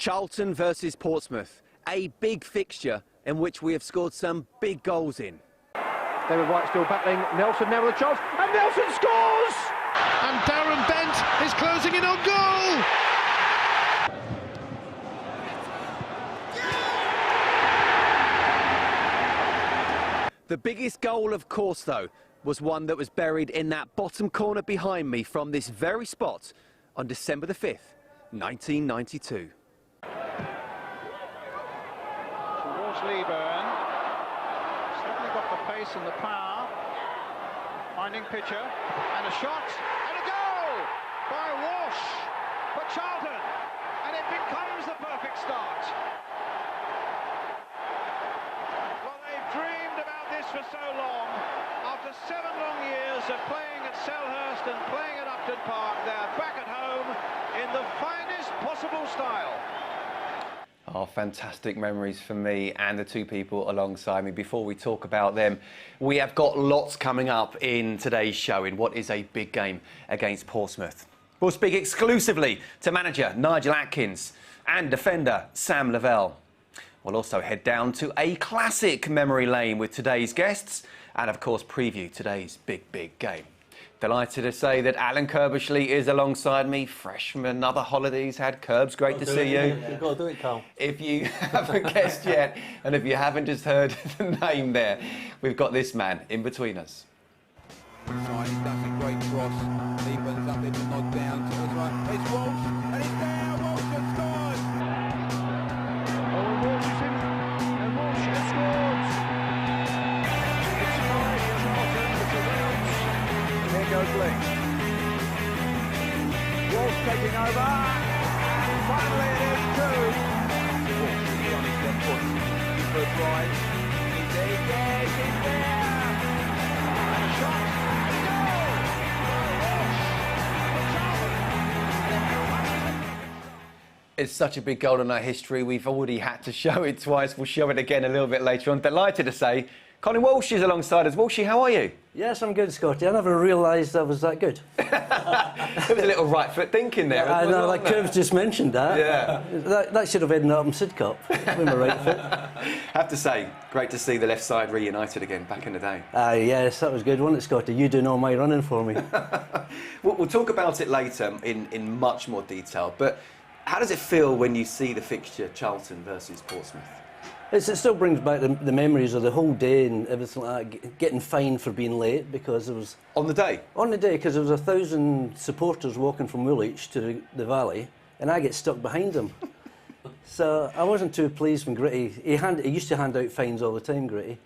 Charlton versus Portsmouth, a big fixture in which we have scored some big goals in. David White still battling, Nelson now with a chance, and Nelson scores! And Darren Bent is closing in on goal! The biggest goal, of course, though, was one that was buried in that bottom corner behind me from this very spot on December the 5th, 1992. Towards Leeburn, certainly got the pace and the power, finding Pitcher, and a shot, and a goal by Walsh for Charlton, and it becomes the perfect start. Well, they've dreamed about this for so long. After 7 long years of playing at Selhurst and playing at Upton Park, they're back at home in the finest possible style. Oh, fantastic memories for me and the two people alongside me. Before we talk about them, we have got lots coming up in today's show in what is a big game against Portsmouth. We'll speak exclusively to manager Nigel Atkins and defender Sam Lavelle. We'll also head down to a classic memory lane with today's guests and, of course, preview today's big game. Delighted to say that Alan Curbishley is alongside me, fresh from another holiday he's had. Curbs, great to see you. You've got to do it, Carl. If you haven't guessed yet, and if you haven't just heard the name there, we've got this man in between us. He's done a great cross. Leeburns up there to nod down to his right. It's Walsh, and it's there. Walsh has scored. Oh, Walsh is in, and Walsh has scored. It's 5 Charlton to Williams. There goes Lee. Walsh taking over. And finally it is 2. Walsh is on his left foot. First right. He's there, yes, he's there. And a shot. It's such a big goal in our history. We've already had to show it twice. We'll show it again a little bit later on. Delighted to say Colin Walsh is alongside us. Walshy, how are you? Yes, I'm good, Scotty. I never realised I was that good. There was a little right foot thinking there. I know, like Curbs just mentioned that. Yeah. That should have ended up in Sidcup with my right foot. Have to say, great to see the left side reunited again back in the day. Yes, that was good, wasn't it, Scotty? You doing all my running for me. We'll talk about it later in much more detail, but how does it feel when you see the fixture Charlton versus Portsmouth? It still brings back the memories of the whole day and everything like that, getting fined for being late because there was... On the day? On the day, because there was 1,000 supporters walking from Woolwich to the Valley, and I get stuck behind them. So I wasn't too pleased when Gritty... He used to hand out fines all the time, Gritty.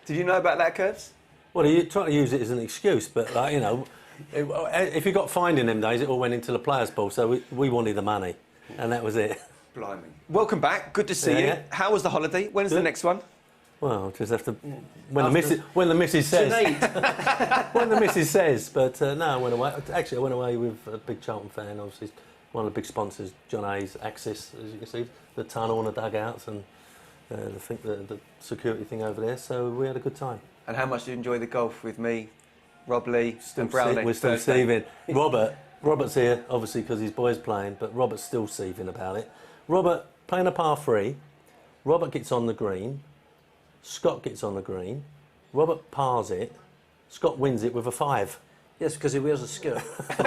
Did you know about that, Curbs? Well, he tried to use it as an excuse, but, like, you know, if you got fined in them days, it all went into the players' pool, so we wanted the money, and that was it. Blimey. Welcome back. Good to see you. Yeah. How was the holiday? When's the next one? Well, just have to... When the missus says. When the missus says. But, no, I went away. Actually, I went away with a big Charlton fan, obviously. One of the big sponsors, John Hayes, Axis, as you can see, the tunnel and the dugouts and the security thing over there. So we had a good time. And how much did you enjoy the golf with me, Rob Lee and Browning? We're still seething. Robert's here, obviously, because his boy's playing, but Robert's still seething about it. Robert, playing a par 3, Robert gets on the green, Scott gets on the green, Robert pars it, Scott wins it with a 5. Yes, because he wears a skirt. He's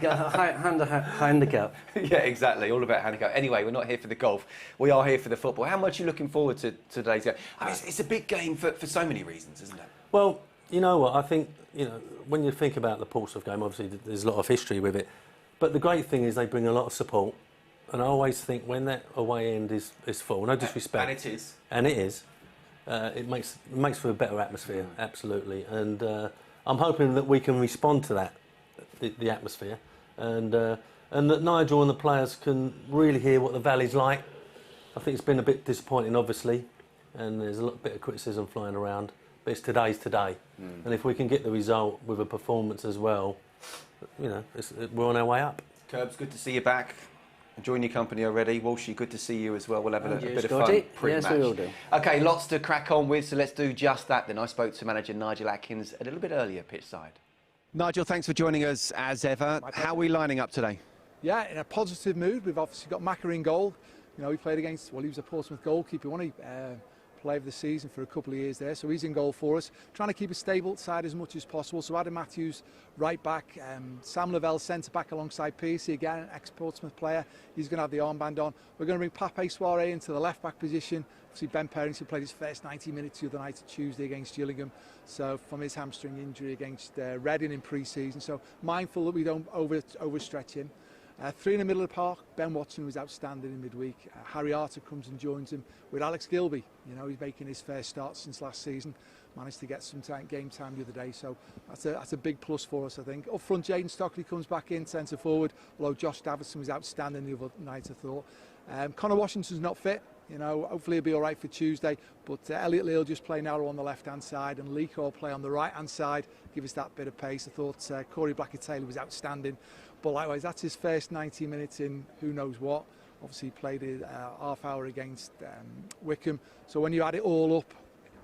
got a handicap. Yeah, exactly, all about handicap. Anyway, we're not here for the golf, we are here for the football. How much are you looking forward to today's game? I mean, it's a big game for so many reasons, isn't it? Well, you know what, I think, you know, when you think about the Portsmouth game, obviously there's a lot of history with it, but the great thing is they bring a lot of support. And I always think when that away end is full, no disrespect. And it is. And it is. It makes for a better atmosphere, absolutely. And I'm hoping that we can respond to that, the atmosphere, and that Nigel and the players can really hear what the Valley's like. I think it's been a bit disappointing, obviously, and there's a little bit of criticism flying around. But it's today's today, and if we can get the result with a performance as well, you know, we're on our way up. Curbs, good to see you back. Enjoying your company already. Walshy, good to see you as well. We'll have a bit of fun pre-match. Yes, we will do. OK, lots to crack on with, so let's do just that then. I spoke to manager Nigel Atkins a little bit earlier, pitch side. Nigel, thanks for joining us as ever. How are we lining up today? Yeah, in a positive mood. We've obviously got Macca in goal. You know, he played against, well, he was a Portsmouth goalkeeper, wasn't he? Player of the season for a couple of years there, so he's in goal for us. Trying to keep a stable side as much as possible. So Adam Matthews, right back, Sam Lavelle, centre back alongside Piercy, again, an ex-Portsmouth player. He's going to have the armband on. We're going to bring Pape Soiree into the left back position. Obviously, Ben Perrington played his first 90 minutes the other night, Tuesday against Gillingham. So from his hamstring injury against Reading in pre-season. So mindful that we don't overstretch him. Three in the middle of the park. Ben Watson was outstanding in midweek. Harry Arter comes and joins him with Alex Gilby. You know, he's making his first start since last season. Managed to get some game time the other day, so that's a big plus for us, I think. Up front, Jaden Stockley comes back in, centre forward, although Josh Davison was outstanding the other night, I thought. Connor Washington's not fit. You know, hopefully he'll be all right for Tuesday. But Elliot Lee will just play narrow on the left-hand side, and Lee will play on the right-hand side, give us that bit of pace. I thought Corey Blackett-Taylor was outstanding. But likewise, that's his first 90 minutes in who knows what. Obviously, he played a half hour against Wickham. So when you add it all up,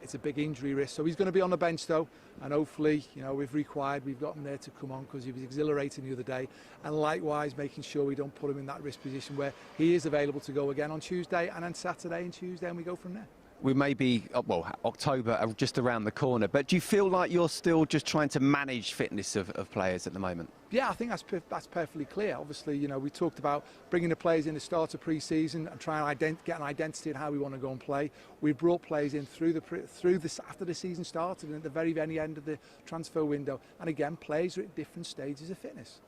it's a big injury risk. So he's going to be on the bench, though. And hopefully, you know, if required, we've got him there to come on because he was exhilarating the other day. And likewise, making sure we don't put him in that risk position where he is available to go again on Tuesday and then Saturday and Tuesday, and we go from there. We may be, well, October just around the corner, but do you feel like you're still just trying to manage fitness of players at the moment? Yeah, I think that's perfectly clear. Obviously, you know, we talked about bringing the players in the start of pre-season and trying to get an identity in how we want to go and play. We brought players in after the season started and at the very end of the transfer window. And again, players are at different stages of fitness.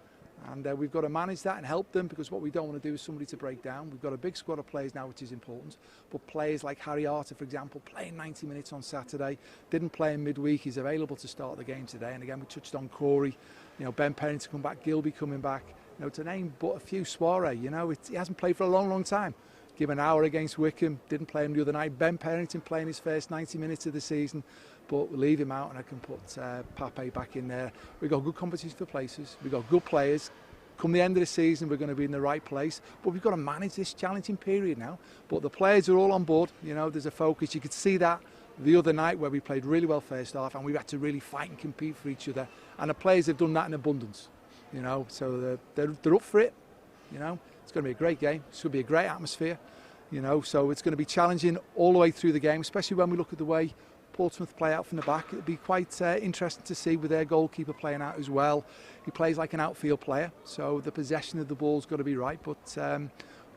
And we've got to manage that and help them, because what we don't want to do is somebody to break down. We've got a big squad of players now, which is important. But players like Harry Arter, for example, playing 90 minutes on Saturday, didn't play in midweek. He's available to start the game today. And again, we touched on Corey, you know, Ben Perrington come back, Gilby coming back. You know, to name but a few, Soiree, you know, he hasn't played for a long time. Give an hour against Wickham, didn't play him the other night. Ben Perrington playing his first 90 minutes of the season, but we'll leave him out and I can put Pape back in there. We've got good competition for places. We've got good players. Come the end of the season, we're going to be in the right place. But we've got to manage this challenging period now. But the players are all on board. You know, there's a focus. You could see that the other night where we played really well first half and we've had to really fight and compete for each other. And the players have done that in abundance. You know, so they're up for it. You know, it's going to be a great game. It's going to be a great atmosphere. You know, so it's going to be challenging all the way through the game, especially when we look at the way Portsmouth play out from the back. It'll be quite interesting to see with their goalkeeper playing out as well. He plays like an outfield player, so the possession of the ball's got to be right. But you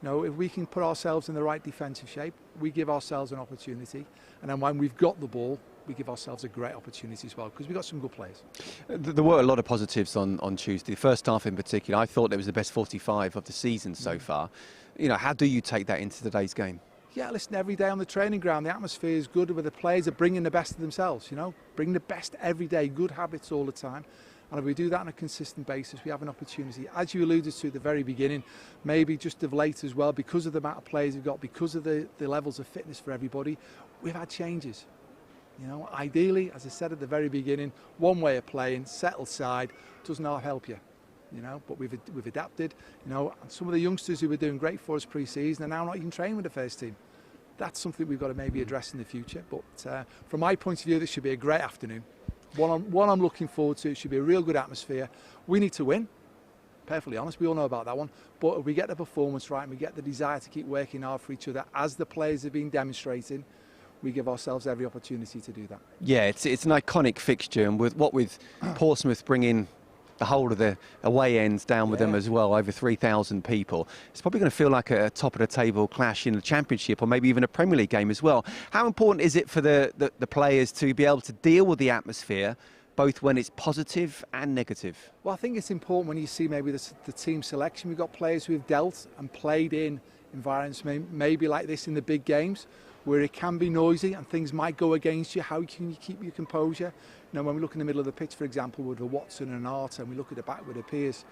know, if we can put ourselves in the right defensive shape, we give ourselves an opportunity. And then when we've got the ball, we give ourselves a great opportunity as well, because we've got some good players. There were a lot of positives on Tuesday. The first half in particular, I thought it was the best 45 of the season so far. You know, how do you take that into today's game? Yeah, listen, every day on the training ground, the atmosphere is good where the players are bringing the best of themselves, you know, bring the best every day, good habits all the time. And if we do that on a consistent basis, we have an opportunity. As you alluded to at the very beginning, maybe just of late as well, because of the amount of players we've got, because of the levels of fitness for everybody, we've had changes. You know, ideally, as I said at the very beginning, one way of playing, settled side, does not help you. You know, but we've adapted. You know, and some of the youngsters who were doing great for us pre-season are now not even training with the first team. That's something we've got to maybe address in the future. But from my point of view, this should be a great afternoon. One I'm looking forward to. It should be a real good atmosphere. We need to win. Perfectly honest, we all know about that one. But if we get the performance right and we get the desire to keep working hard for each other, as the players have been demonstrating, we give ourselves every opportunity to do that. Yeah, it's an iconic fixture, and with Portsmouth bringing the whole of the away ends down with them as well, over 3,000 people. It's probably going to feel like a top-of-the-table clash in the Championship or maybe even a Premier League game as well. How important is it for the players to be able to deal with the atmosphere, both when it's positive and negative? Well, I think it's important when you see maybe the team selection. We've got players who have dealt and played in environments maybe like this in the big games, where it can be noisy and things might go against you. How can you keep your composure? You know, when we look in the middle of the pitch, for example, with a Watson and Arter, and we look at the back with a Pierce,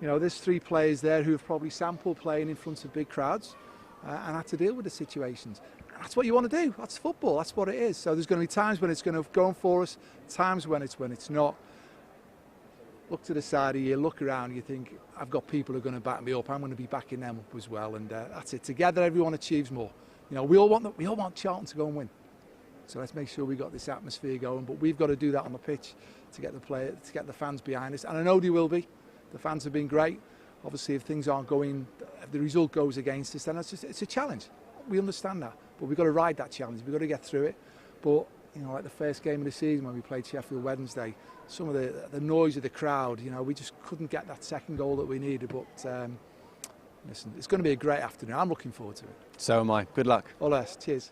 you know, there's three players there who have probably sampled playing in front of big crowds and had to deal with the situations. And that's what you want to do. That's football. That's what it is. So there's going to be times when it's going to go on for us, times when it's not. Look to the side of you, look around, you think, I've got people who are going to back me up. I'm going to be backing them up as well. And that's it. Together, everyone achieves more. You know, we all want Charlton to go and win. So let's make sure we got this atmosphere going. But we've got to do that on the pitch to get the fans behind us. And I know they will be. The fans have been great. Obviously, if things aren't going, if the result goes against us, then it's a challenge. We understand that, but we've got to ride that challenge. We've got to get through it. But you know, like the first game of the season when we played Sheffield Wednesday, some of the noise of the crowd, you know, we just couldn't get that second goal that we needed. But listen, it's going to be a great afternoon. I'm looking forward to it. So am I. Good luck. All the best. Cheers.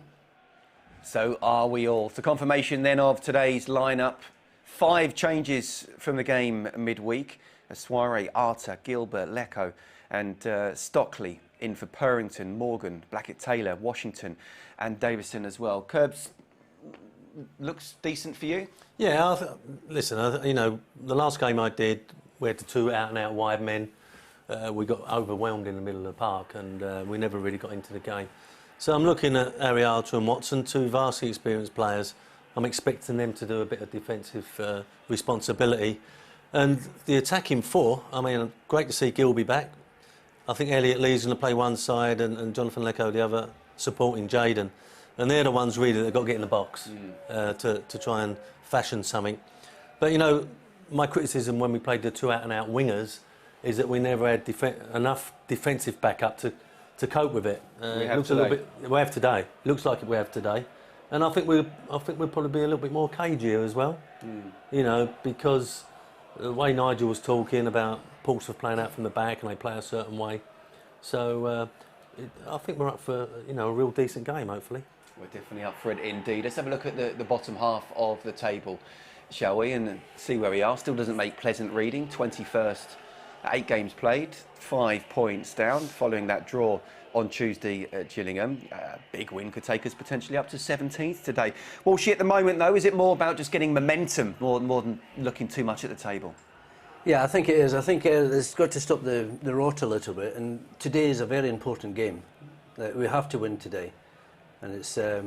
So are we all. The confirmation then of today's lineup. 5 changes from the game midweek. Soiree, Arter, Gilbert, Lecco and Stockley in for Purrington, Morgan, Blackett-Taylor, Washington and Davison as well. Curbs, looks decent for you? Yeah, listen, you know, the last game I did, we had the 2 out-and-out wide men. We got overwhelmed in the middle of the park and we never really got into the game. So I'm looking at Ariarta and Watson, 2 vastly experienced players. I'm expecting them to do a bit of defensive responsibility. And the attacking 4, I mean, great to see Gilby back. I think Elliot Lee's going to play one side and Jonathan Lecco the other, supporting Jayden. And they're the ones really that got to get in the box to try and fashion something. But, you know, my criticism when we played the 2 out-and-out wingers is that we never had enough defensive backup to cope with it. We have today. We have today. Looks like we have today. And I think we'll probably be a little bit more cagier as well. You know, because the way Nigel was talking about Portsmouth playing out from the back and they play a certain way. So I think we're up for, you know, a real decent game, hopefully. We're definitely up for it indeed. Let's have a look at the bottom half of the table, shall we, and see where we are. Still doesn't make pleasant reading. 21st, 8 games played, 5 points down following that draw on Tuesday at Gillingham. Big win could take us potentially up to 17th today. Walsh, at the moment though, is it more about just getting momentum more than looking too much at the table? Yeah, I think it is. I think it's got to stop the rot a little bit, and today is a very important game. We have to win today, and it's, as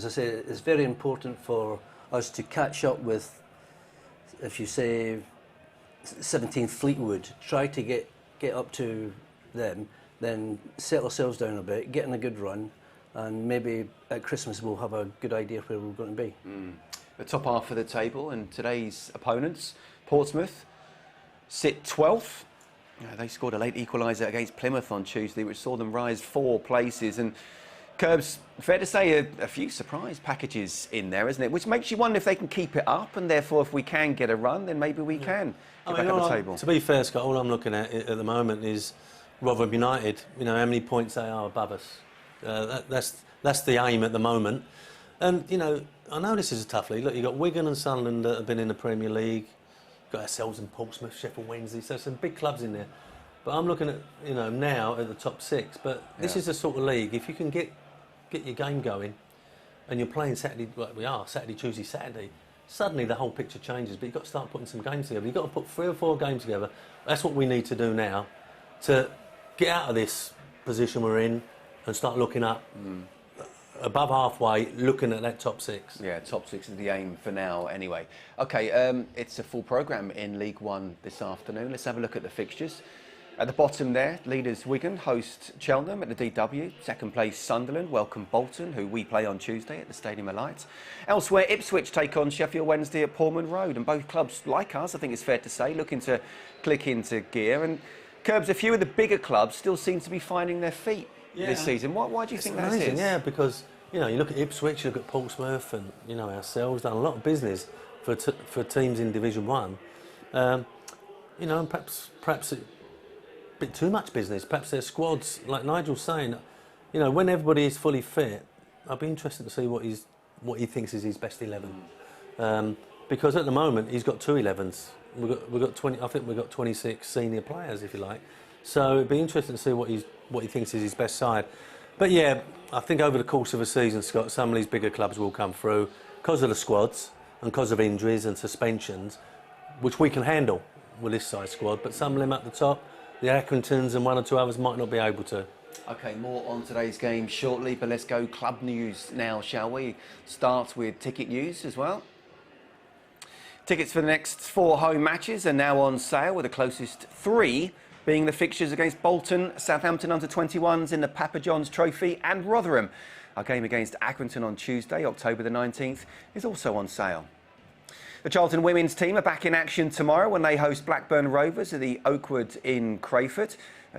I say, it's very important for us to catch up with, if you say, 17th Fleetwood, try to get up to them, then settle ourselves down a bit, get in a good run, and maybe at Christmas we'll have a good idea where we're going to be. The top half of the table and today's opponents, Portsmouth, sit 12th. They scored a late equaliser against Plymouth on Tuesday, which saw them rise 4 places. And Curbs, fair to say, a few surprise packages in there, isn't it? Which makes you wonder if they can keep it up, and therefore if we can get a run, then maybe we can get back up the table. To be fair, Scott, all I'm looking at the moment is Rotherham United. You know, how many points they are above us. That's the aim at the moment. And, you know this is a tough league. Look, you've got Wigan and Sunderland that have been in the Premier League. Got ourselves in Portsmouth, Sheffield Wednesday, so some big clubs in there. But I'm looking at, you know, now at the top 6. But this is the sort of league, if you can get your game going and you're playing Saturday, like we are, Saturday, Tuesday, Saturday, suddenly the whole picture changes. But you've got to start putting some games together. You've got to put 3 or 4 games together. That's what we need to do now to get out of this position we're in and start looking up. Above halfway, looking at that top 6. Yeah, top 6 is the aim for now anyway. OK, it's a full programme in League One this afternoon. Let's have a look at the fixtures. At the bottom there, leaders Wigan host Cheltenham at the DW. Second place Sunderland welcome Bolton, who we play on Tuesday at the Stadium of Light. Elsewhere, Ipswich take on Sheffield Wednesday at Portman Road. And both clubs, like us, I think it's fair to say, looking to click into gear. And Curbs, a few of the bigger clubs still seem to be finding their feet this season. Why do you think that is? Yeah, because, you know, you look at Ipswich, you look at Portsmouth and, you know, ourselves, done a lot of business for teams in Division 1. You know, and perhaps a bit too much business. Perhaps their squads, like Nigel's saying, you know, when everybody is fully fit, I'd be interested to see what he thinks is his best 11. Because at the moment he's got 2 11s. We've got 20. I think we've got 26 senior players, if you like. So it'd be interesting to see what he thinks is his best side. But yeah, I think over the course of a season, Scott, some of these bigger clubs will come through because of the squads and because of injuries and suspensions, which we can handle with this size squad. But some of them at the top, the Accringtons and 1 or 2 others might not be able to. OK, more on today's game shortly, but let's go club news now, shall we? Start with ticket news as well. Tickets for the next 4 home matches are now on sale, with the closest 3 being the fixtures against Bolton, Southampton under-21s in the Papa John's Trophy, and Rotherham. Our game against Accrington on Tuesday, October the 19th, is also on sale. The Charlton women's team are back in action tomorrow when they host Blackburn Rovers at the Oakwood in Crayford.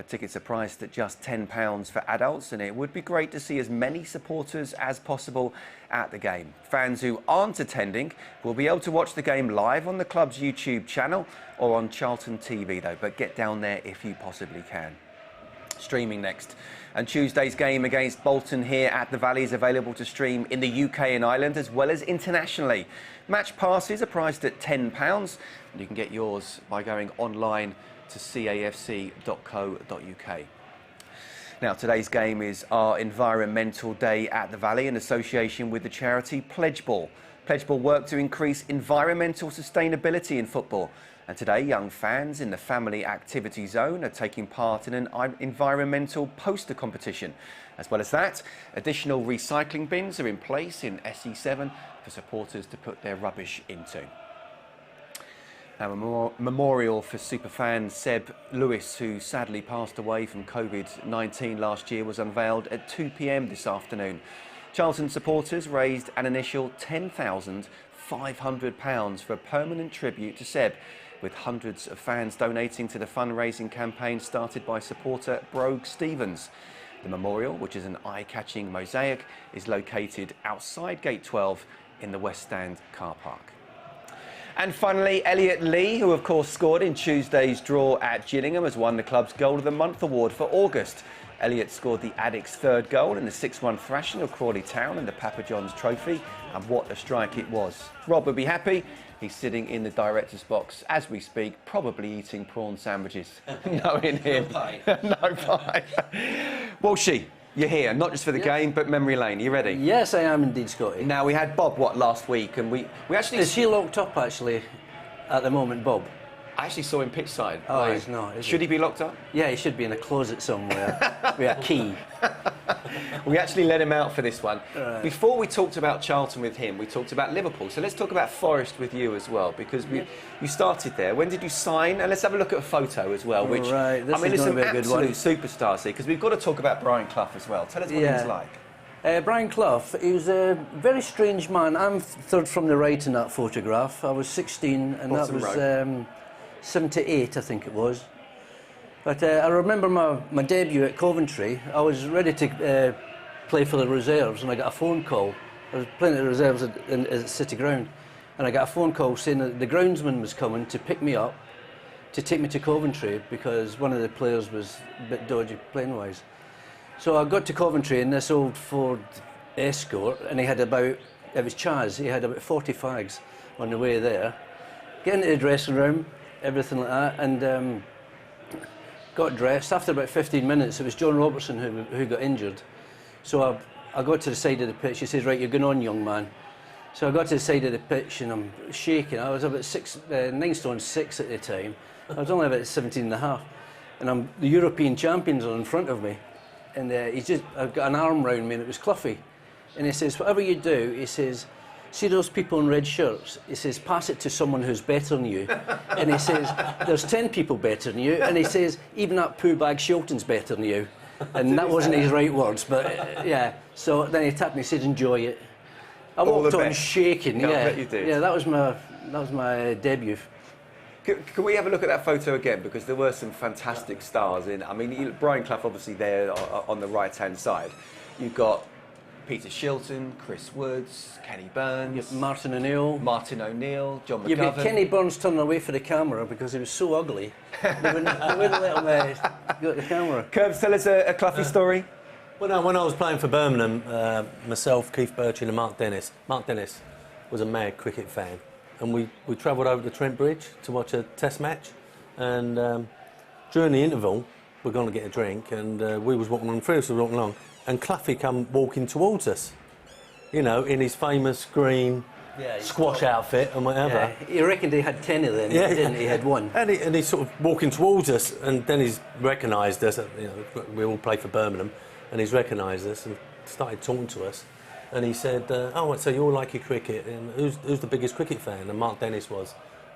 Tickets are priced at just £10 for adults, and it would be great to see as many supporters as possible at the game. Fans who aren't attending will be able to watch the game live on the club's YouTube channel or on Charlton TV though, but get down there if you possibly can. Streaming next. And Tuesday's game against Bolton here at the Valley is available to stream in the UK and Ireland as well as internationally. Match passes are priced at £10 and you can get yours by going online to cafc.co.uk. Now, today's game is our Environmental Day at the Valley in association with the charity Pledge Ball. Pledge Ball work to increase environmental sustainability in football. And today, young fans in the Family Activity Zone are taking part in an environmental poster competition. As well as that, additional recycling bins are in place in SE7 for supporters to put their rubbish into. Now, a memorial for superfan Seb Lewis, who sadly passed away from COVID-19 last year, was unveiled at 2 p.m. this afternoon. Charlton supporters raised an initial £10,500 for a permanent tribute to Seb, with hundreds of fans donating to the fundraising campaign started by supporter Brogue Stevens. The memorial, which is an eye-catching mosaic, is located outside Gate 12 in the West Stand car park. And finally, Elliot Lee, who of course scored in Tuesday's draw at Gillingham, has won the club's Goal of the Month award for August. Elliot scored the Addicts' third goal in the 6-1 thrashing of Crawley Town in the Papa John's Trophy, and what a strike it was. Rob would be happy. He's sitting in the director's box as we speak, probably eating prawn sandwiches. Knowing him. No pie. No pie. Walshy, you're here, not just for the game, but memory lane. Are you ready? Yes, I am indeed, Scotty. Now, we had Bob, last week, and we actually... Is he locked up, actually, at the moment, Bob? I actually saw him pitch side. Oh, he's not, Should he be locked up? Yeah, he should be in a closet somewhere with a key. We actually let him out for this one. Right. Before we talked about Charlton with him, we talked about Liverpool. So let's talk about Forest with you as well, because you started there. When did you sign? And let's have a look at a photo as well, which, right. I mean, it's some absolute superstars here, because we've got to talk about Brian Clough as well. Tell us what he was like. Brian Clough, he was a very strange man. I'm third from the right in that photograph. I was 16 and Bottom that was 78, I think it was. But I remember my debut at Coventry. I was ready to play for the reserves and I got a phone call. I was playing at the reserves at City Ground and I got a phone call saying that the groundsman was coming to pick me up to take me to Coventry because one of the players was a bit dodgy playing-wise. So I got to Coventry in this old Ford Escort and he had about, it was Chaz, he had about 40 fags on the way there. Get into the dressing room, everything like that, and got dressed. After about 15 minutes, it was John Robertson who got injured. So I got to the side of the pitch. He says, right, you're going on, young man. So I got to the side of the pitch and I'm shaking. I was about 9 stone 6 at the time. I was only about 17 and a half. And the European champions are in front of me. And I've got an arm round me and it was Cloughie. And he says, whatever you do, he says, see those people in red shirts? He says, pass it to someone who's better than you. And he says, there's 10 people better than you. And he says, even that poo bag Charlton's better than you. And that wasn't his right words, but yeah. So then he tapped me and said, enjoy it. I walked on shaking. Yeah, I bet you did. Yeah, that was my debut. Can we have a look at that photo again? Because there were some fantastic stars in. I mean, Brian Clough obviously there on the right-hand side. You've got Peter Shilton, Chris Woods, Kenny Burns, Martin O'Neill, John McGovern. Yeah, but Kenny Burns turned away for the camera because he was so ugly. They wouldn't let him get the camera. Curbs, tell us a Cloughie story. Well, when I was playing for Birmingham, myself, Keith Birchin and Mark Dennis. Mark Dennis was a mad cricket fan. And we travelled over to Trent Bridge to watch a test match. And during the interval, we're going to get a drink, and we was walking along, three of us were walking along, and Cloughie come walking towards us, you know, in his famous green squash outfit and whatever. Yeah, he reckoned he had 10 of them, didn't he? He had one. And he's sort of walking towards us, and then he's recognised us. You know, we all play for Birmingham, and he's recognised us and started talking to us. And he said, oh, so you all like your cricket, and who's the biggest cricket fan? And Mark Dennis was.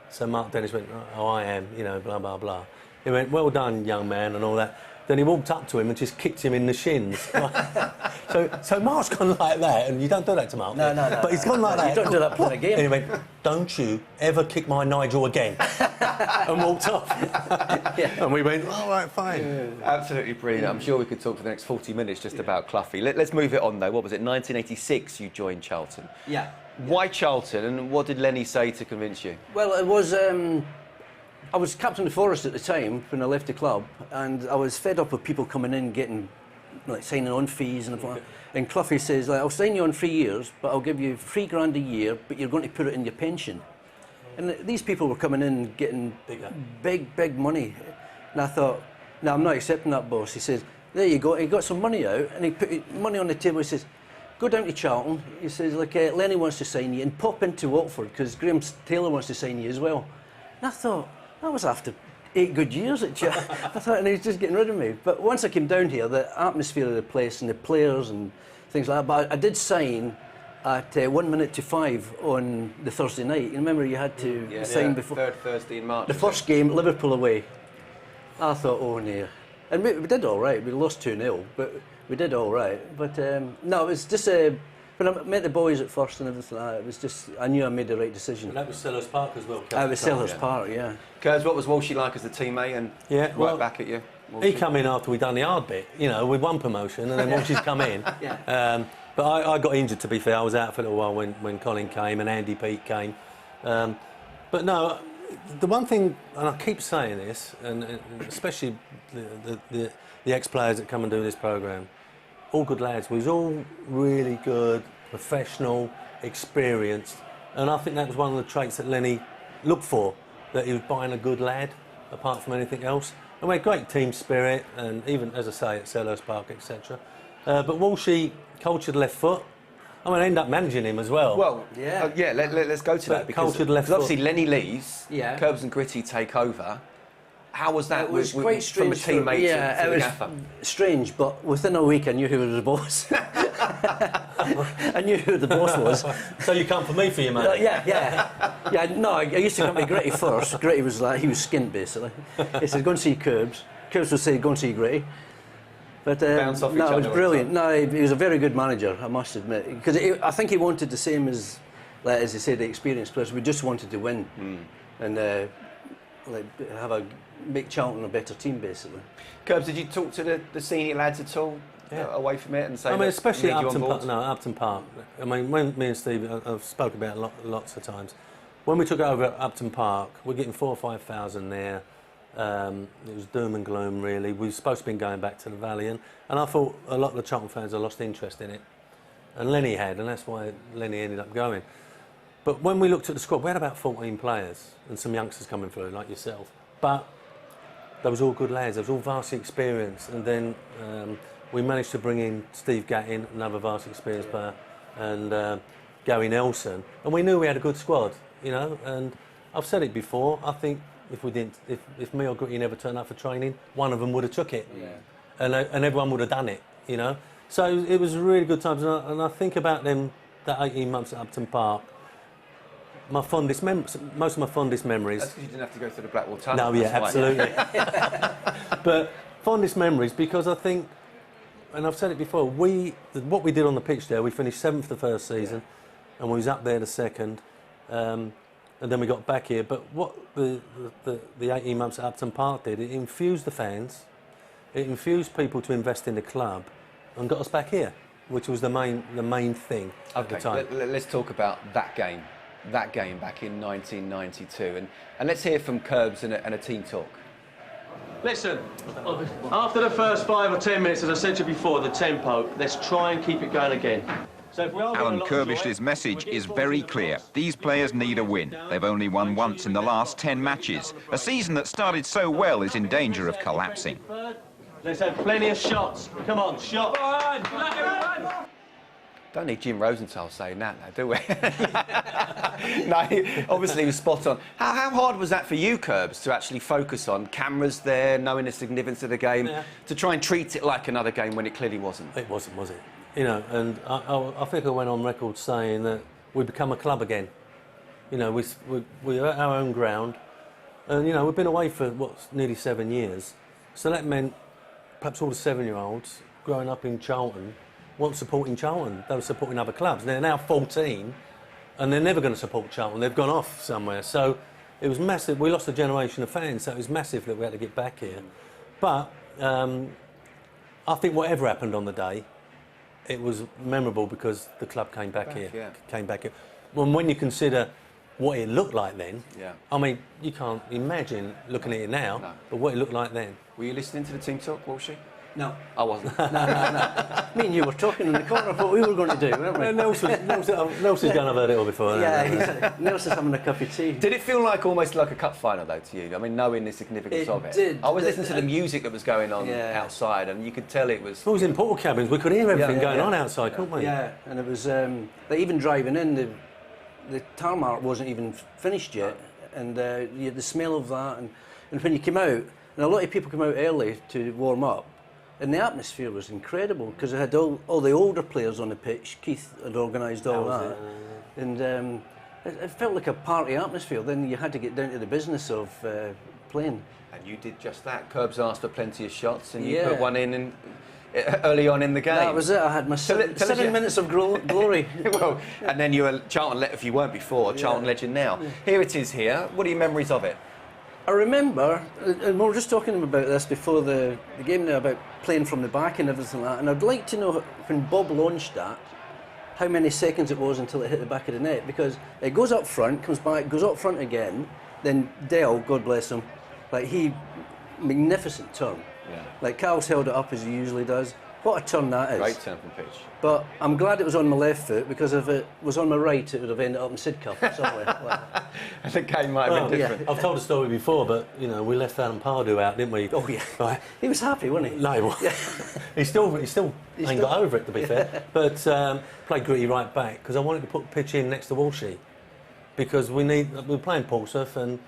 So Mark Dennis went, oh, I am, you know, blah, blah, blah. He went, well done, young man, and all that. Then he walked up to him and just kicked him in the shins. so Mark's gone like that, and you don't do that to Mark. No. But he's gone like that. You don't do that playing a game. And he went, "Don't you ever kick my Nigel again," and walked off. And we went, "All right, fine." Yeah, absolutely brilliant. I'm sure we could talk for the next 40 minutes just about Cloughie. Let's move it on though. What was it? 1986. You joined Charlton. Yeah. Why Charlton, and what did Lenny say to convince you? Well, it was. I was captain of Forest at the time when I left the club, and I was fed up with people coming in getting, like, signing on fees and everything like that. And Cloughie says, like, "I'll sign you on 3 years, but I'll give you £3,000 a year, but you're going to put it in your pension." And these people were coming in getting big money, and I thought, "No, I'm not accepting that, boss." He says, "There you go." He got some money out, and he put money on the table. He says, "Go down to Charlton." He says, "Like, Lenny wants to sign you, and pop into Watford because Graham Taylor wants to sign you as well." And I thought, that was after 8 good years at Charlton. I thought, and he was just getting rid of me. But once I came down here, the atmosphere of the place and the players and things like that. But I did sign at 1 minute to 5 on the Thursday night. You remember you had to sign before. Third Thursday in March. The first game, Liverpool away. I thought, oh no. And we did all right. We lost 2-0, but we did all right. But no, it was just when I met the boys at first and everything like that, it was just, I knew I made the right decision. And that was Sellers Park as well. That was Sellers Park, yeah. Curbs, what was Walshy like as a teammate and right back at you? Walshy? He come in after we'd done the hard bit, you know, with one promotion, and then Walshy's come in. But I got injured, to be fair. I was out for a little while when Colin came and Andy Pete came. But no, the one thing, and I keep saying this, and especially the ex-players that come and do this programme, all good lads. We was all really good, professional, experienced, and I think that was one of the traits that Lenny looked for, that he was buying a good lad, apart from anything else. And we had great team spirit, and even, as I say, at Sellers Park, etc. But Walshy, cultured left foot. I mean, I ended up managing him as well. Well, let's go to that, because obviously Lenny leaves, Curbs and Gritty take over. How was that? It was quite strange from a teammate to the gaffer? Strange, but within a week I knew who was the boss. I knew who the boss was. So you come for me for your money? Yeah. No, I used to come to Gritty first. Gritty was like, he was skint basically. He said, "Go and see Curbs." Curbs would say, "Go and see Gritty." But bounce off each no, it was other brilliant. No, he was a very good manager, I must admit, because I think he wanted the same as, like, as he said, the experienced players. We just wanted to win and make Charlton a better team, basically. Curbs, did you talk to the senior lads at all away from it and say? I mean, especially at Upton Park. I mean, when me and Steve, I've spoken about it lots of times. When we took over at Upton Park, we're getting 4,000 or 5,000 there. It was doom and gloom, really. We were supposed to be going back to the Valley, and I thought a lot of the Charlton fans had lost interest in it. And Lenny had, and that's why Lenny ended up going. But when we looked at the squad, we had about 14 players and some youngsters coming through, like yourself. But they was all good lads, they was all varsity experience. And then we managed to bring in Steve Gattin, another varsity experienced player, and Gary Nelson. And we knew we had a good squad, you know. And I've said it before, I think if we didn't, if me or Gritty never turned up for training, one of them would have took it, and everyone would have done it, you know. So it was really good times, and I think about them, that 18 months at Upton Park. Most of my fondest memories. That's because you didn't have to go through the Blackwall Tunnel. No, absolutely. But fondest memories, because I think, and I've said it before, what we did on the pitch there, we finished 7th the first season, and we was up there the second. And then we got back here. But what the 18 months at Upton Park did, it infused the fans, it infused people to invest in the club, and got us back here, which was the main thing at the time. Let's talk about that game back in 1992, and let's hear from Curbs and a team talk. Listen, after the first 5 or 10 minutes, as I said to you before, the tempo, let's try and keep it going again. Alan Curbishley's message is very clear. These players need a win. They've only won once in the last 10 matches. A season that started so well is in danger of collapsing. Let's have plenty of shots. Come on, shot. Don't need Jim Rosenthal saying that now, do we? No, obviously he was spot on. How hard was that for you, Curbs, to actually focus on cameras there, knowing the significance of the game, to try and treat it like another game when it clearly wasn't? It wasn't, was it? You know, and I think I went on record saying that we become a club again. You know, we're at our own ground, and you know we've been away for nearly 7 years, so that meant perhaps all the 7-year-olds growing up in Charlton weren't supporting Charlton. They were supporting other clubs. They're now 14, and they're never going to support Charlton. They've gone off somewhere. So it was massive. We lost a generation of fans, so it was massive that we had to get back here. But I think whatever happened on the day, it was memorable because the club came back here. Yeah. Came back here. Well, when you consider what it looked like then, I mean, you can't imagine looking at it now, but what it looked like then. Were you listening to the team talk, Walshy? No. I wasn't. No. Me and you were talking in the corner of what we were going to do, weren't we? Nelson's going to have heard it all before. Nelson's having a cup of tea. Did it feel like almost like a cup final though to you? I mean, knowing the significance of it. Did. I was listening to the music that was going on outside, and you could tell it was. It was in portal cabins. We could hear everything going on outside, couldn't we? Yeah, and it was like even driving in, the tarmac wasn't even finished yet, and you had the smell of that, and when you came out, and a lot of people come out early to warm up. And the atmosphere was incredible because it had all the older players on the pitch. Keith had organised all that. And it felt like a party atmosphere. Then you had to get down to the business of playing. And you did just that. Curbs asked for plenty of shots and you put one in early on in the game. That was it. I had my 7 minutes of glory. Well, and then you were Charlton, if you weren't before, Charlton legend now. Here it is here. What are your memories of it? I remember, and we were just talking about this before the game now, about playing from the back and everything like that, and I'd like to know when Bob launched that, how many seconds it was until it hit the back of the net, because it goes up front, comes back, goes up front again, then Dale, God bless him, like magnificent turn. Yeah. Like Carl's held it up as he usually does. What a turn that is. Great turn from pitch. But I'm glad it was on my left foot, because if it was on my right, it would have ended up in Sidcuff or somewhere. And the game might have been different. Yeah. I've told the story before, but you know, we left Alan Pardew out, didn't we? Oh yeah. Right. He was happy, wasn't he? No, he still ain't got over it, to be fair. But played gritty right back because I wanted to put the pitch in next to Walshy, because we were playing Portsmouth, and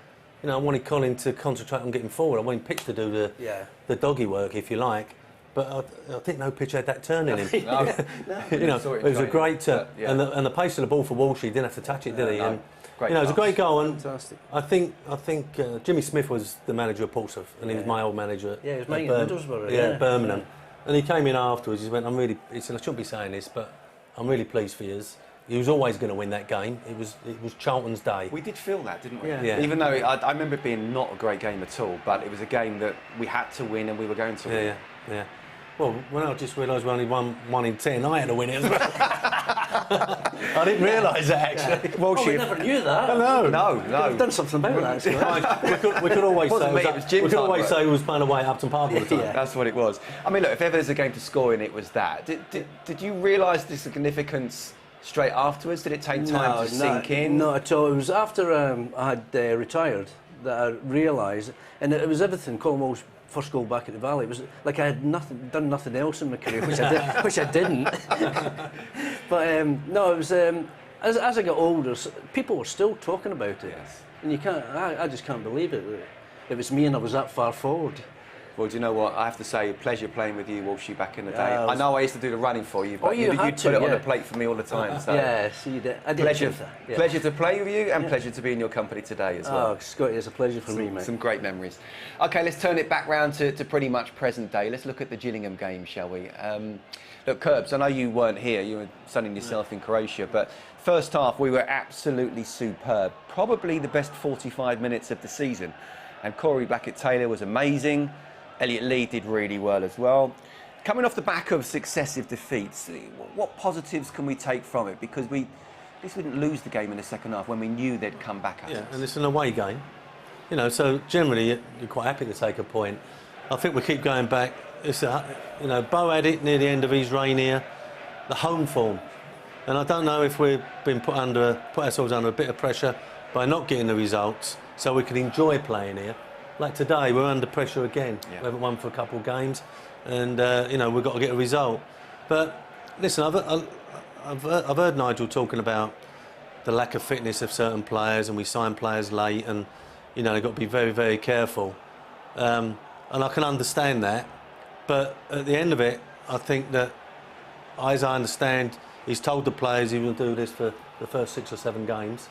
you know, I wanted Colin to concentrate on getting forward. I wanted Pitch to do the doggy work, if you like. But I think no pitch had that turn in him. No. You know, it was a great turn, and the pace of the ball for Walsh, he didn't have to touch it, did he? And you know, it was a great goal. And fantastic. I think Jimmy Smith was the manager of Portsmouth, and he was my old manager. Yeah, he was making Middlesbrough. Yeah, Birmingham. And he came in afterwards. He went, he said, I shouldn't be saying this, but I'm really pleased for you. He was always going to win that game. It was Charlton's day. We did feel that, didn't we? Yeah. Even though I remember it being not a great game at all, but it was a game that we had to win and we were going to win. Yeah. Well, when I just realised we only won 1 in 10, I had to win it as well. I didn't realise that, actually. Well, we never knew that. No. We've done something about that. we could always say we was playing away at Upton Park all the time. Yeah. That's what it was. I mean, look, if ever there's a game to score in, it was that. Did you realise the significance straight afterwards? Did it take time to sink in? Not at all. It was after I had retired that I realised, and it was everything. Colin Walsh, first goal back at the Valley. It was like I had done nothing else in my career, which I didn't. But no, it was as I got older, people were still talking about it, and you can't. I just can't believe it. It was me, and I was that far forward. Well, do you know what? I have to say, pleasure playing with you, Walshy, back in the day. I know I used to do the running for you, but you'd put it on the plate for me all the time. So. Yes, you did. I did. Pleasure to play with you, and pleasure to be in your company today as well. Oh, Scotty, it's a pleasure for me, mate. Some great memories. OK, let's turn it back round to pretty much present day. Let's look at the Gillingham game, shall we? Look, Curbs, I know you weren't here. You were sunning yourself in Croatia, but first half we were absolutely superb. Probably the best 45 minutes of the season. And Corey Blackett-Taylor was amazing. Elliot Lee did really well as well. Coming off the back of successive defeats, what positives can we take from it? Because at least we didn't lose the game in the second half when we knew they'd come back at us. And it's an away game, you know. So generally, you're quite happy to take a point. I think we keep going back. It's you know, Bo had it near the end of his reign here, the home form, and I don't know if we've been put ourselves under a bit of pressure by not getting the results, so we can enjoy playing here. Like today, we're under pressure again. We haven't won for a couple of games, and you know, we've got to get a result. But listen, I've heard Nigel talking about the lack of fitness of certain players, and we sign players late, and you know, they've got to be very, very careful. And I can understand that, but at the end of it, I think that, as I understand, he's told the players he will do this for the first 6 or 7 games,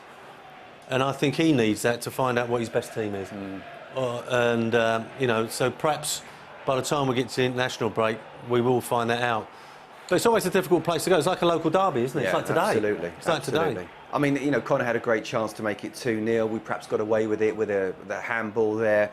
and I think he needs that to find out what his best team is. And you know, so perhaps by the time we get to the international break, we will find that out. But it's always a difficult place to go. It's like a local derby, isn't it? Yeah, it's like today. Absolutely. It's like absolutely. today. I mean, you know, Connor had a great chance to make it 2-0. We perhaps got away with it with the handball there.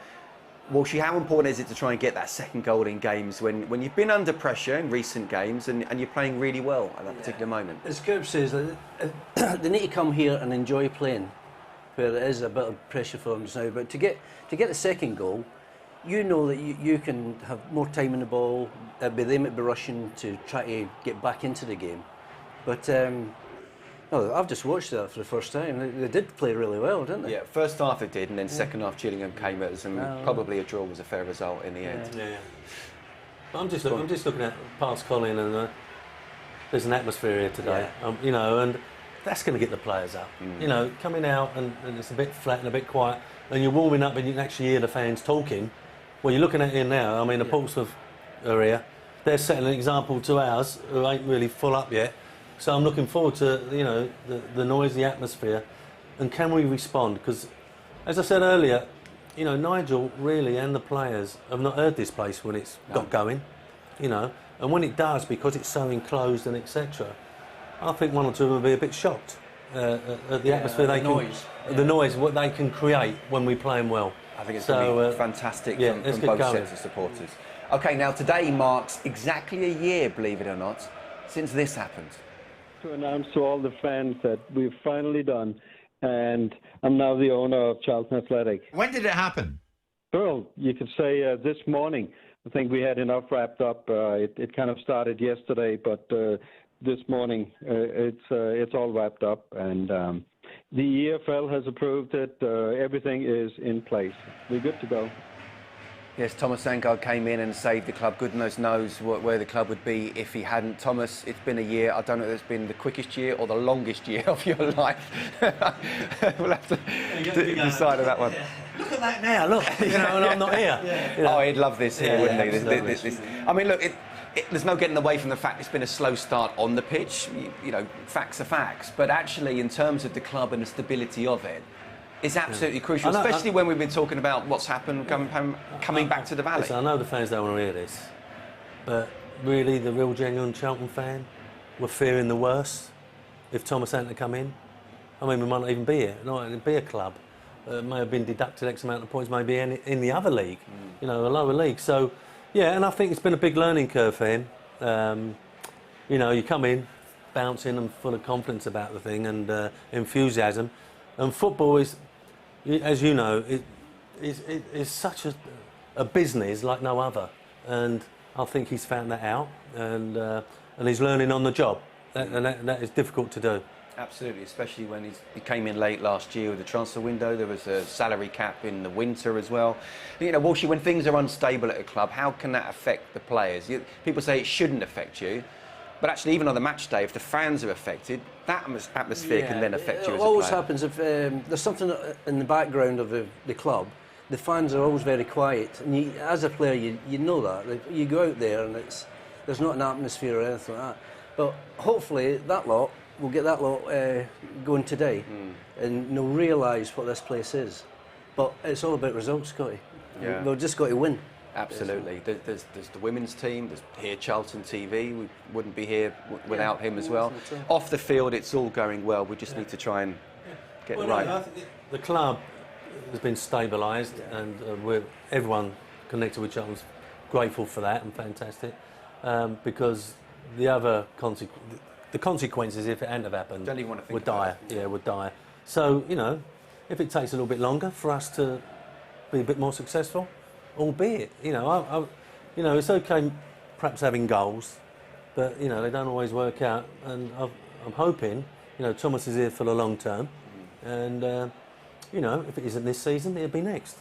Walshy, how important is it to try and get that second goal in games when you've been under pressure in recent games and you're playing really well at that particular moment? As Curb says, they need to come here and enjoy playing, where there is a bit of pressure for them just now. But to get the second goal, you know that you can have more time in the ball. They might be rushing to try to get back into the game. But no, I've just watched that for the first time. They did play really well, didn't they? Yeah, first half they did, and then second half Gillingham came at us, and probably a draw was a fair result in the end. Yeah. But I'm just looking at past Colin, and there's an atmosphere here today. Yeah. You know, and that's going to get the players up. You know, coming out and it's a bit flat and a bit quiet, and you're warming up, and you can actually hear the fans talking. Well, you're looking at here now. I mean, the Portsmouth area, they're setting an example to ours, who ain't really full up yet. So I'm looking forward to, you know, the noise, the atmosphere, and can we respond? Because, as I said earlier, you know, Nigel really and the players have not heard this place when it's got going, you know, and when it does, because it's so enclosed and etc., I think one or two will be a bit shocked at the atmosphere the noise, what they can create when we play them well. I think it's going to be fantastic from both sets of supporters. OK, now today marks exactly a year, believe it or not, since this happened. To announce to all the fans that we've finally done, and I'm now the owner of Charlton Athletic. When did it happen? Well, you could say this morning. I think we had enough wrapped up. It kind of started yesterday, but this morning it's all wrapped up, and the EFL has approved it. Everything is in place. We're good to go. Yes, Thomas Sandgaard came in and saved the club. Goodness knows where the club would be if he hadn't. Thomas, it's been a year. I don't know if it's been the quickest year or the longest year of your life. We'll have to decide on that one. Look at that now, look, you know, and I'm not here. You know. Oh, he'd love this here, wouldn't he? This. I mean, look, there's no getting away from the fact it's been a slow start on the pitch. You know, facts are facts. But actually, in terms of the club and the stability of it, it's absolutely crucial, especially when we've been talking about what's happened coming back to the Valley. Listen, I know the fans don't want to hear this, but really the real genuine Charlton fan were fearing the worst if Thomas hadn't come in. I mean, we might not even be here. No, it'd be a club. May have been deducted X amount of points, maybe in the other league, you know, a lower league. So, yeah, and I think it's been a big learning curve for him. You know, you come in bouncing and full of confidence about the thing and enthusiasm. And football is, as you know, is such a business like no other, and I think he's found that out, and he's learning on the job, and that is difficult to do. Absolutely, especially when he came in late last year with the transfer window. There was a salary cap in the winter as well. You know, Walshy, when things are unstable at a club, how can that affect the players? People say it shouldn't affect you. But actually, even on the match day, if the fans are affected, that atmosphere can then affect you as a player. It always happens if there's something in the background of the club. The fans are always very quiet, and as a player, you know that. You go out there, and there's not an atmosphere or anything like that. But hopefully, we'll get that lot going today, and they'll realise what this place is. But it's all about results, Scotty. Yeah. We've just got to win. Absolutely. There's the women's team, there's here CharltonTV. We wouldn't be here without him as well. Off the field, it's all going well. We just need to try and get it right. No, I think the club has been stabilised, and everyone connected with Charlton's grateful for that and fantastic, because the consequences, if it hadn't have happened, Don't even want to think would dire. Yeah, would dire. So, you know, if it takes a little bit longer for us to be a bit more successful, albeit, you know, you know, it's okay perhaps having goals, but, you know, they don't always work out. And I'm hoping, you know, Thomas is here for the long term. And, you know, if it isn't this season, it'll be next.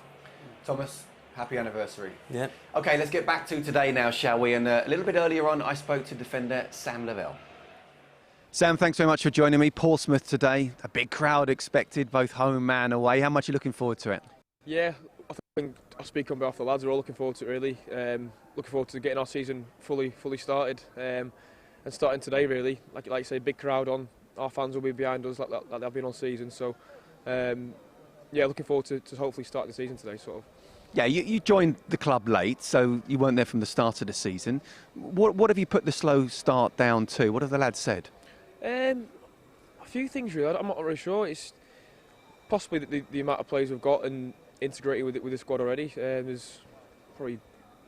Thomas, happy anniversary. Yeah. OK, let's get back to today now, shall we? And a little bit earlier on, I spoke to defender Sam Lavelle. Sam, thanks very much for joining me. Portsmouth today, a big crowd expected, both home and away. How much are you looking forward to it? Yeah, I think I speak on behalf of the lads. We're all looking forward to it, really. Looking forward to getting our season fully started and starting today, really. Like you say, big crowd on. Our fans will be behind us like they've been all season. So, yeah, looking forward to hopefully starting the season today, sort of. Yeah, you joined the club late, so you weren't there from the start of the season. What have you put the slow start down to? What have the lads said? A few things really. I'm not really sure. It's possibly the amount of players we've got and integrated with the squad already. There's probably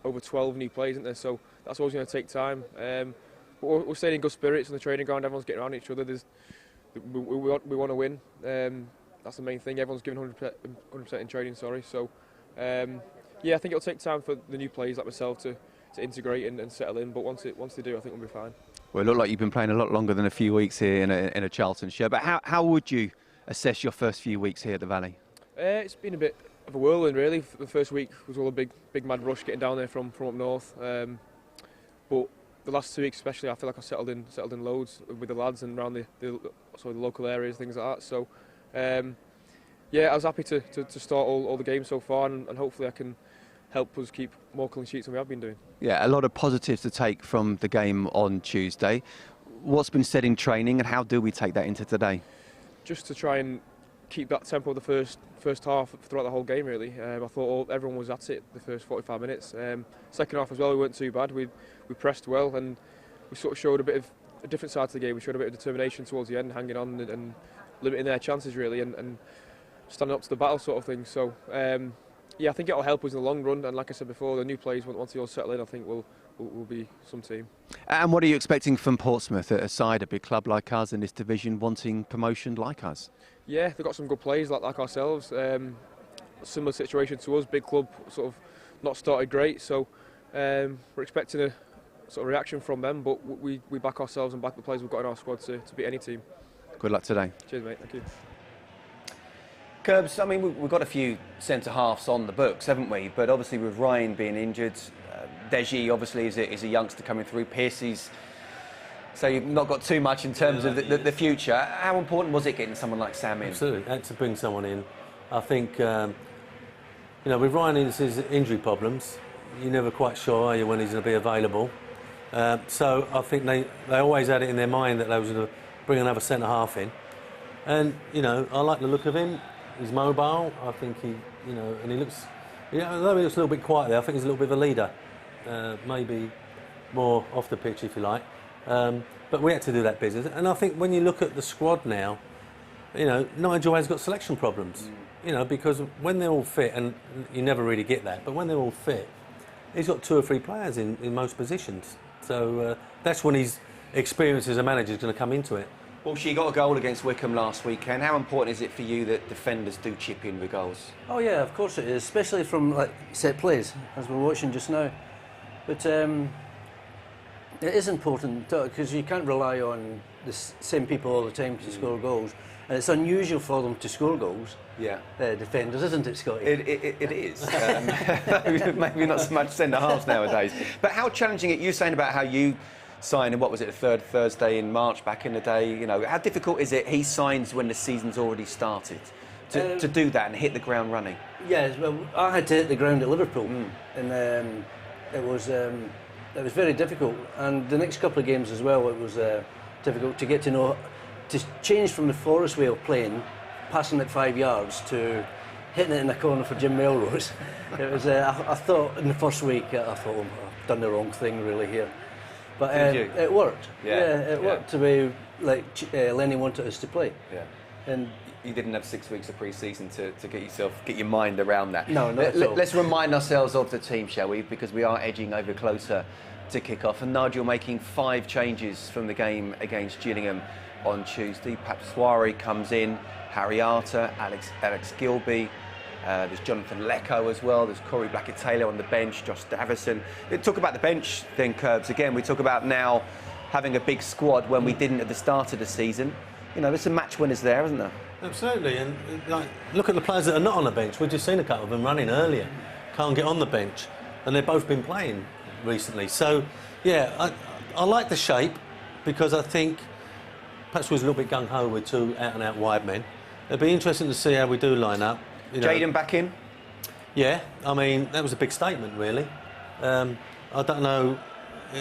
over 12 new players, isn't there? So that's always going to take time. But we're staying in good spirits on the training ground. Everyone's getting around each other. We want to win. That's the main thing. Everyone's giving 100% in training. Sorry. So yeah, I think it'll take time for the new players like myself to integrate and settle in. But once they do, I think we'll be fine. Well, it looked like you've been playing a lot longer than a few weeks here in a Charlton shirt. But how would you assess your first few weeks here at the Valley? It's been a bit of a whirlwind really. The first week was all a big mad rush getting down there from up north. But the last 2 weeks especially, I feel like I settled in loads with the lads and around the local areas, things like that. So yeah, I was happy to start all the games so far, and hopefully I can help us keep more clean sheets than we have been doing. Yeah, a lot of positives to take from the game on Tuesday. What's been said in training, and how do we take that into today? Just to try and keep that tempo of the first half throughout the whole game really. I thought everyone was at it the first 45 minutes. Second half as well, we weren't too bad. We pressed well, and we sort of showed a bit of a different side to the game. We showed a bit of determination towards the end, hanging on and limiting their chances really, and standing up to the battle sort of thing. So yeah, I think it'll help us in the long run, and like I said before, the new players, once they all settle in, I think we'll be some team. And what are you expecting from Portsmouth, a side, a big club like us in this division, wanting promotion like us? Yeah, they've got some good players like ourselves. Similar situation to us, big club, sort of not started great, so we're expecting a sort of reaction from them, but we back ourselves and back the players we've got in our squad to beat any team. Good luck today. Cheers, mate. Thank you. Curbs, I mean, we've got a few centre-halves on the books, haven't we? But obviously with Ryan being injured, Deji obviously is a youngster coming through, Piercy's, so you've not got too much in terms of the future. How important was it getting someone like Sam in? Absolutely, had to bring someone in. I think, you know, with Ryan and his injury problems, you're never quite sure, are you, when he's going to be available. So I think they always had it in their mind that they was going to bring another centre-half in. And, you know, I like the look of him. He's mobile. I think he, you know, and he looks, you know, although he looks a little bit quiet there, I think he's a little bit of a leader. Maybe more off the pitch, if you like. But we had to do that business. And I think when you look at the squad now, you know, Nigel has got selection problems. You know, because when they're all fit, and you never really get that, but when they're all fit, he's got 2 or 3 players in most positions. So that's when his experience as a manager is going to come into it. Well, she got a goal against Wycombe last weekend. How important is it for you that defenders do chip in with goals? Oh yeah, of course it is, especially from like set plays, as we're watching just now. But it is important because you can't rely on the same people all the time to score goals, and it's unusual for them to score goals. Yeah, defenders, isn't it, Scotty? It is. Maybe not so much centre halves nowadays. But how challenging it? You saying about how you signed, and what was it, the third Thursday in March back in the day? You know, how difficult is it? He signs when the season's already started to do that and hit the ground running. Yeah, well, I had to hit the ground at Liverpool, and it was very difficult. And the next couple of games as well, it was difficult to get to know, to change from the Forest way of playing, passing it 5 yards, to hitting it in the corner for Jim Melrose. It was. I thought in the first week, I thought, oh, I've done the wrong thing really here. But it worked. Yeah, it worked the way like Lenny wanted us to play. Yeah. And you didn't have 6 weeks of pre-season to get your mind around that. No, not at all. Let's remind ourselves of the team, shall we? Because we are edging over closer to kick-off. And Nigel making 5 changes from the game against Gillingham on Tuesday. Pat Soiree comes in, Harry Arter, Alex Gilby. There's Jonathan Lecco as well. There's Corey Blackett-Taylor on the bench, Josh Davison. Talk about the bench then, Curbs. Again, we talk about now having a big squad when we didn't at the start of the season. You know, there's some match winners there, isn't there? Absolutely. And like, look at the players that are not on the bench. We've just seen a couple of them running earlier. Can't get on the bench. And they've both been playing recently. So, yeah, I like the shape because I think perhaps we was a little bit gung-ho with 2 out-and-out wide men. It'd be interesting to see how we do line up. You know, Jaden back in? Yeah, I mean, that was a big statement, really. I don't know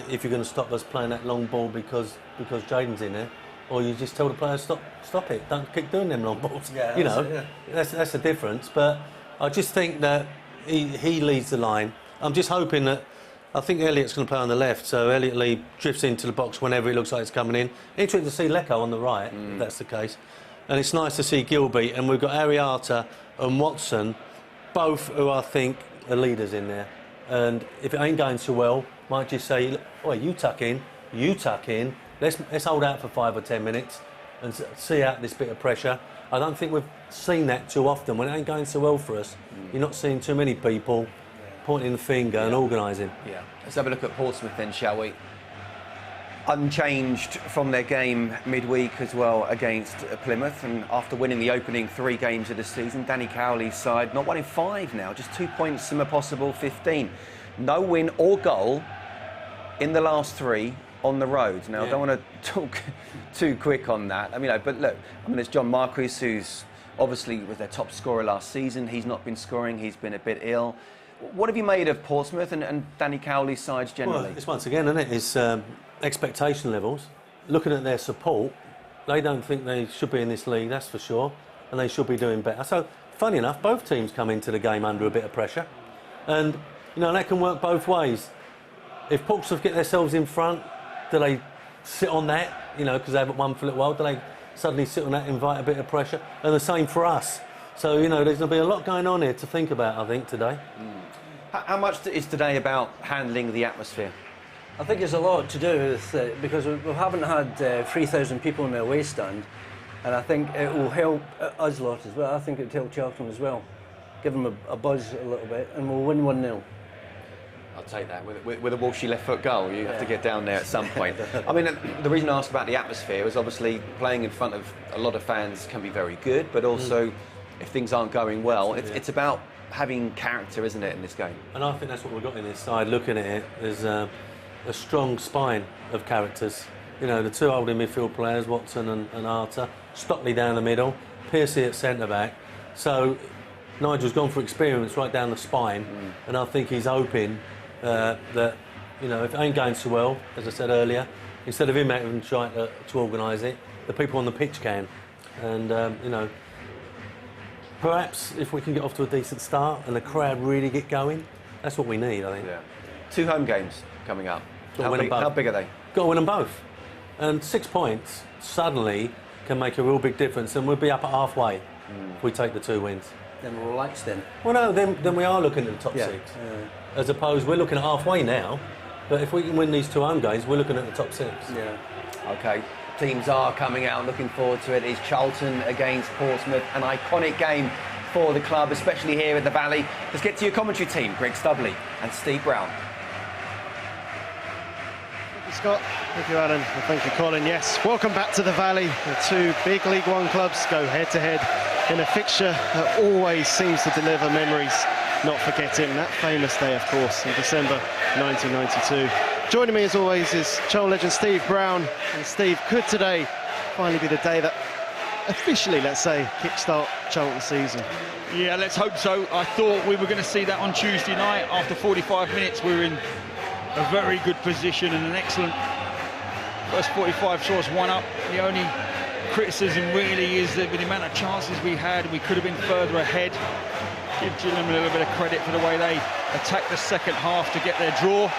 if you're going to stop us playing that long ball because Jaden's in there, or you just tell the players, stop it, don't keep doing them long balls. Yeah, you know, that's the difference. But I just think that he leads the line. I'm just hoping that, I think Elliott's going to play on the left, so Elliott Lee drifts into the box whenever it looks like it's coming in. Interesting to see Lecco on the right, if that's the case. And it's nice to see Gilby, and we've got Ariata and Watson, both who I think are leaders in there. And if it ain't going so well, might just say, "Oh, you tuck in, let's hold out for 5 or 10 minutes and see out this bit of pressure." I don't think we've seen that too often. When it ain't going so well for us, you're not seeing too many people pointing the finger and organising. Yeah. Let's have a look at Portsmouth then, shall we? Unchanged from their game midweek as well against Plymouth, and after winning the opening 3 games of the season, Danny Cowley's side not 1 in 5 now, just 2 points from a possible 15. No win or goal in the last 3 on the road. Now, I don't want to talk too quick on that. I mean, but look, I mean, there's John Marquis, who's obviously was their top scorer last season. He's not been scoring. He's been a bit ill. What have you made of Portsmouth and Danny Cowley's sides generally? Well, it's once again, isn't it? It's expectation levels. Looking at their support, they don't think they should be in this league, that's for sure, and they should be doing better. So, funny enough, both teams come into the game under a bit of pressure, and you know that can work both ways. If Portsmouth get themselves in front, do they sit on that? You know, because they haven't won for a little while. Do they suddenly sit on that, and invite a bit of pressure? And the same for us. So, you know, there's going to be a lot going on here to think about, I think, today. How much is today about handling the atmosphere? I think there's a lot to do with because we haven't had 3,000 people in the away stand, and I think it will help us a lot as well. I think it'll help Charlton as well. Give them a buzz a little bit, and we'll win 1-0. I'll take that. With a Walshy left foot goal, you have to get down there at some point. I mean, the reason I asked about the atmosphere is obviously playing in front of a lot of fans can be very good, but also if things aren't going well, it's about having character, isn't it, in this game? And I think that's what we've got in this side. Looking at it, there's a strong spine of characters. You know, the 2 holding midfield players, Watson and Arter, Stockley down the middle, Piercy at centre-back. So Nigel's gone for experience right down the spine, and I think he's hoping that, you know, if it ain't going so well, as I said earlier, instead of him having trying to organise it, the people on the pitch can. And, you know, perhaps if we can get off to a decent start and the crowd really get going, that's what we need, I think. Yeah. 2 home games coming up. How big are they? Got to win them both. And 6 points suddenly can make a real big difference, and we'll be up at halfway if we take the 2 wins. Then we'll relax then. Well, no, then we are looking at the top 6. As opposed, we're looking at halfway now, but if we can win these 2 home games, we're looking at the top 6. Yeah. OK, teams are coming out, looking forward to it. It's Charlton against Portsmouth, an iconic game for the club, especially here at the Valley. Let's get to your commentary team, Greg Stubley and Steve Brown. Thank you, Scott. Thank you, Alan. And thank you, Colin. Yes, welcome back to the Valley. The 2 big League One clubs go head-to-head in a fixture that always seems to deliver memories. Not forgetting that famous day, of course, in December 1992. Joining me, as always, is Charlton legend Steve Brown. And Steve, could today finally be the day that officially, let's say, kickstart Charlton season? Yeah, let's hope so. I thought we were going to see that on Tuesday night. After 45 minutes, we were in a very good position and an excellent first 45 saw us 1 up. The only criticism really is that with the amount of chances we had, we could have been further ahead. Give Gillingham a little bit of credit for the way they attacked the second half to get their draw.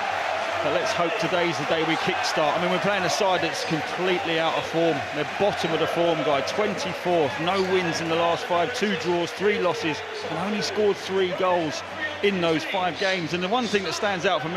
But let's hope today's the day we kickstart. I mean, we're playing a side that's completely out of form. They're bottom of the form guide, 24th, no wins in the last 5, 2 draws, 3 losses, and only scored 3 goals in those 5 games. And the one thing that stands out for me